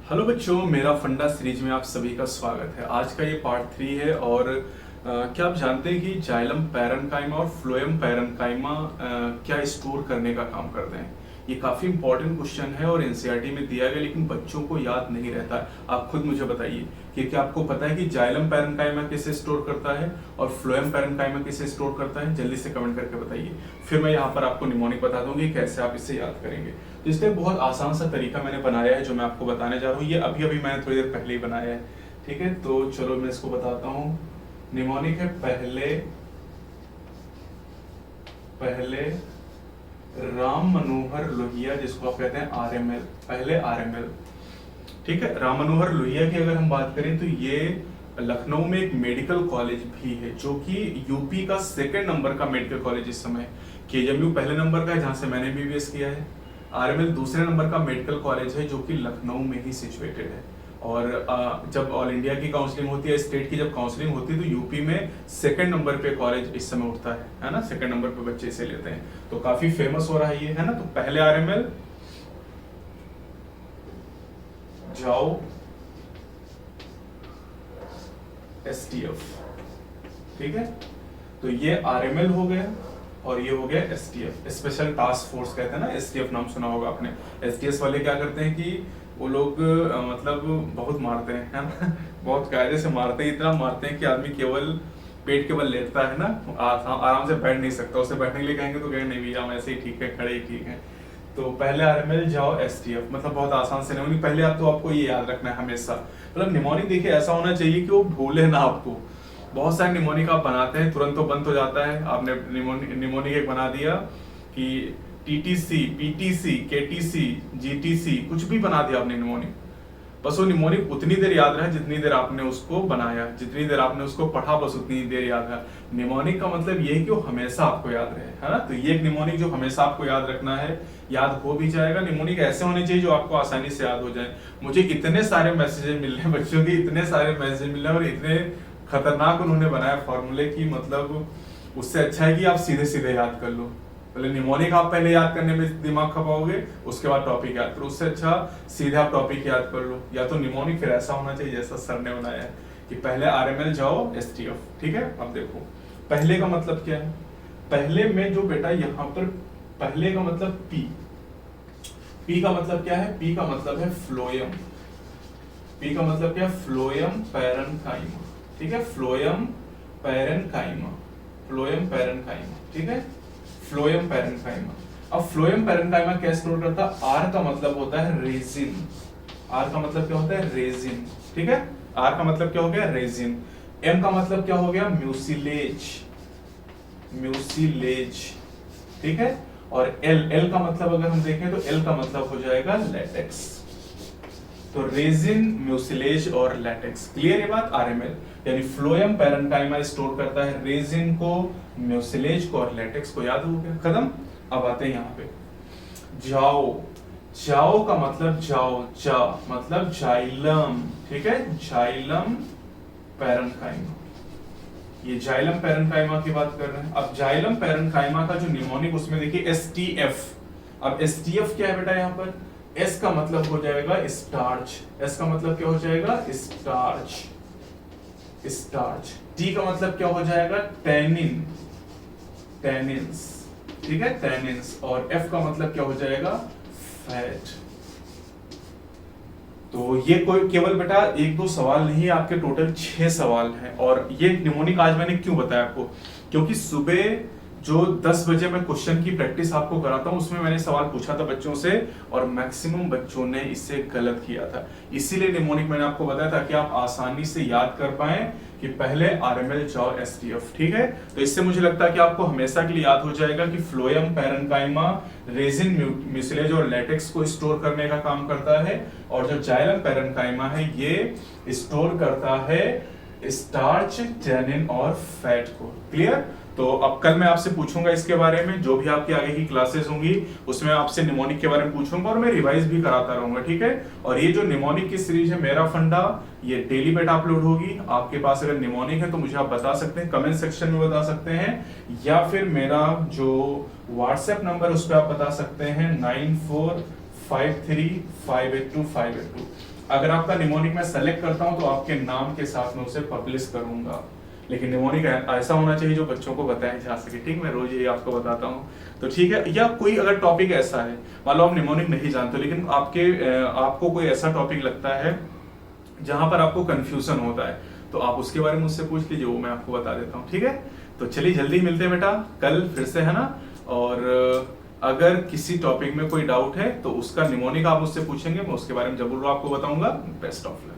Hello बच्चों, मेरा फंडा सीरीज में आप सभी का स्वागत है। आज का ये पार्ट 3 है और क्या आप जानते हैं कि जाइलम पैरेन्काइमा और फ्लोएम पैरेन्काइमा क्या स्टोर करने का काम करते हैं। ये काफ़ी इंपॉर्टेंट क्वेश्चन है और एनसीईआरटी में दिया गया, लेकिन बच्चों को याद नहीं रहता है। आप खुद मुझे बताइए कि क्या आपको पता है कि जाइलम पैरेन्काइमा कैसे स्टोर करता है और फ्लोएम पैरेन्काइमा कैसे स्टोर करता है? जल्दी से कमेंट करके बताइए। फिर मैं यहाँ पर आपको निमोनिक बता दूंगी कैसे आप इसे याद करेंगे। तो इसलिए बहुत आसान सा तरीका मैंने बनाया है जो मैं आपको बताने जा रहा हूँ। ये अभी अभी मैंने थोड़ी देर पहले ही बनाया है, ठीक है। तो चलो मैं इसको बताता हूँ। निमोनिक है पहले राम मनोहर लोहिया, जिसको आप कहते हैं आरएमएल, पहले आरएमएल, ठीक है। राम मनोहर लोहिया की अगर हम बात करें तो ये लखनऊ में एक मेडिकल कॉलेज भी है जो कि यूपी का 2nd नंबर का मेडिकल कॉलेज इस समय। केजीएमयू पहले नंबर का है जहां से मैंने एमबीबीएस किया है। आरएमएल दूसरे नंबर का मेडिकल कॉलेज है जो कि लखनऊ में ही सिचुएटेड है। और जब ऑल इंडिया की काउंसलिंग होती है, स्टेट की जब काउंसलिंग होती है, तो यूपी में 2nd नंबर पे कॉलेज इस समय उठता है ना। 2nd नंबर पे बच्चे इसे लेते हैं, तो काफी फेमस हो रहा है ये, है ना। तो पहले आरएमएल, जाओ एसटीएफ, ठीक है। तो ये आरएमएल हो गया और ये हो गया एसटीएफ, स्पेशल टास्क फोर्स कहते हैं ना। एसटीएफ नाम सुना होगा आपने। एसटीएफ वाले क्या करते हैं कि वो लोग मतलब बहुत मारते हैं, है ना। बहुत कायदे से मारते हैं, इतना मारते हैं कि आदमी केवल पेट के बल लेटता है ना, आराम से बैठ नहीं सकता। उसे बैठने के लिए कहेंगे तो कहेंगे नहीं भैया हम ऐसे ही ठीक है, खड़े ही ठीक है। तो पहले आरएमएल, जाओ एसटीएफ, मतलब बहुत आसान से निमोनिक। पहले आप तो आपको ये याद रखना है हमेशा, मतलब निमोनिक देखिए ऐसा होना चाहिए कि वो भूले ना आपको। बहुत सारे निमोनिक आप बनाते हैं, तुरंत तो बंद हो जाता है। आपने निमोनिक एक बना दिया कि टीटीसी, पीटीसी, केटीसी, जीटीसी, कुछ भी बना दिया आपने निमोनिक। बस वो निमोनिक उतनी देर याद रहा जितनी देर आपने उसको बनाया, जितनी देर आपने उसको पढ़ा, बस उतनी देर याद रहा। निमोनिक का मतलब ये है कि वो हमेशा आपको याद रहे, है ना। तो ये एक निमोनिक जो हमेशा आपको याद रखना है, याद हो भी जाएगा। निमोनिक ऐसे होने चाहिए जो आपको आसानी से याद हो जाए। मुझे इतने सारे मैसेजेस मिल रहे हैं बच्चों के, इतने सारे मैसेजेस मिल रहे हैं और इतने खतरनाक उन्होंने बनाया फॉर्मूले की, मतलब उससे अच्छा है कि आप सीधे सीधे याद कर लो। पहले निमोनिक आप पहले याद करने में दिमाग खपाओगे, उसके बाद टॉपिक याद करो। उससे अच्छा सीधे आप टॉपिक याद कर लो। या तो निमोनिक फिर ऐसा होना चाहिए जैसा सर ने बनाया है कि पहले आरएमएल, जाओ एसटीएफ, ठीक है। अब देखो पहले का मतलब क्या है। पहले में जो बेटा यहाँ पर पहले का मतलब पी का मतलब क्या है? पी का मतलब है फ्लोएम। पी का मतलब क्या है? फ्लोएम पैरेन्काइमा, ठीक है। फ्लोएम पैरेन्काइमा, फ्लोएम पैरेन्काइमा, ठीक है। Phloem parenchyma. अब फ्लोएम पैरेन्काइमा क्या स्टोर करता है? आर का मतलब होता है रेजिन। आर का मतलब क्या होता है? रेजिन, ठीक है। आर का मतलब क्या हो गया? रेजिन। एम का मतलब क्या हो गया? म्यूसिलेज, म्यूसिलेज, ठीक है। और एल का मतलब अगर हम देखें तो एल का मतलब हो जाएगा लैटेक्स। तो रेजिन, म्यूसिलेज और लैटेक्स, क्लियर ये बात। आरएमएल यानी फ्लोएम पैरेन्काइमा स्टोर करता है रेजिन को, म्यूसिलेज को और लैटेक्स को। याद हो गया, खत्म। अब आते हैं यहाँ पे जाओ। जाओ का मतलब जाओ, जा मतलब जाइलम, ठीक है। जाइलम पैरेन्काइमा, ये जाइलम पैरेन्काइमा की बात कर रहे हैं। अब जाइलम पैरेन्काइमा का जो निमोनिक उसमें देखिए एसटीएफ। अब एसटीएफ क्या है बेटा? यहाँ पर एस का मतलब हो जाएगा स्टार्च। एस का मतलब क्या हो जाएगा? Starch, starch. टी का मतलब क्या हो जाएगा? टैनिन, टैनिन्स, ठीक है, टैनिन्स। और एफ का मतलब क्या हो जाएगा? फैट। तो ये कोई केवल बेटा 1-2 सवाल नहीं, आपके टोटल 6 सवाल हैं। और ये निमोनिक आज मैंने क्यों बताया आपको? क्योंकि सुबह जो 10 बजे मैं क्वेश्चन की प्रैक्टिस आपको कराता हूं, उसमें मैंने सवाल पूछा था बच्चों से और मैक्सिमम बच्चों ने इससे गलत किया था। इसीलिए निमोनिक मैंने आपको बताया ताकि आप आसानी से याद कर पाए कि पहले आरएमएल, जाओ एसटीएफ, ठीक है। तो इससे मुझे लगता है कि आपको हमेशा के लिए याद हो जाएगा कि फ्लोएम पैरेन्काइमा रेजिन, म्यूसिलेज और लैटेक्स को स्टोर करने का काम करता है और जो जाइलम पैरेन्काइमा है ये स्टोर करता है स्टार्च, टैनिन और फैट को। क्लियर। तो अब कल मैं आपसे पूछूंगा इसके बारे में, जो भी आपकी आगे की क्लासेस होंगी उसमें आपसे निमोनिक के बारे में पूछूंगा और मैं रिवाइज भी कराता रहूंगा, ठीक है। और ये जो निमोनिक की सीरीज है मेरा फंडा, ये डेली बेटा अपलोड होगी। आपके पास अगर निमोनिक है तो मुझे आप बता सकते हैं, कमेंट सेक्शन में बता सकते हैं, या फिर मेरा जो व्हाट्सएप नंबर उस पर आप बता सकते हैं 9453582582। अगर आपका निमोनिक मैं सेलेक्ट करता हूं तो आपके नाम के साथ में उसे पब्लिश करूंगा, लेकिन निमोनिक ऐसा होना चाहिए जो बच्चों को बताया जा सके, ठीक, मैं रोज यही आपको बताता हूँ, तो ठीक है। या कोई अगर टॉपिक ऐसा है, मान लो आप निमोनिक नहीं जानते लेकिन आपको कोई ऐसा टॉपिक लगता है जहां पर आपको कंफ्यूजन होता है, तो आप उसके बारे में मुझसे पूछ लीजिए, वो मैं आपको बता देता हूँ, ठीक है। तो चलिए जल्दी मिलते हैं बेटा कल फिर से, है ना। और अगर किसी टॉपिक में कोई डाउट है तो उसका निमोनिक आप मुझसे पूछेंगे, मैं उसके बारे में जरूर आपको बताऊंगा। Best of luck.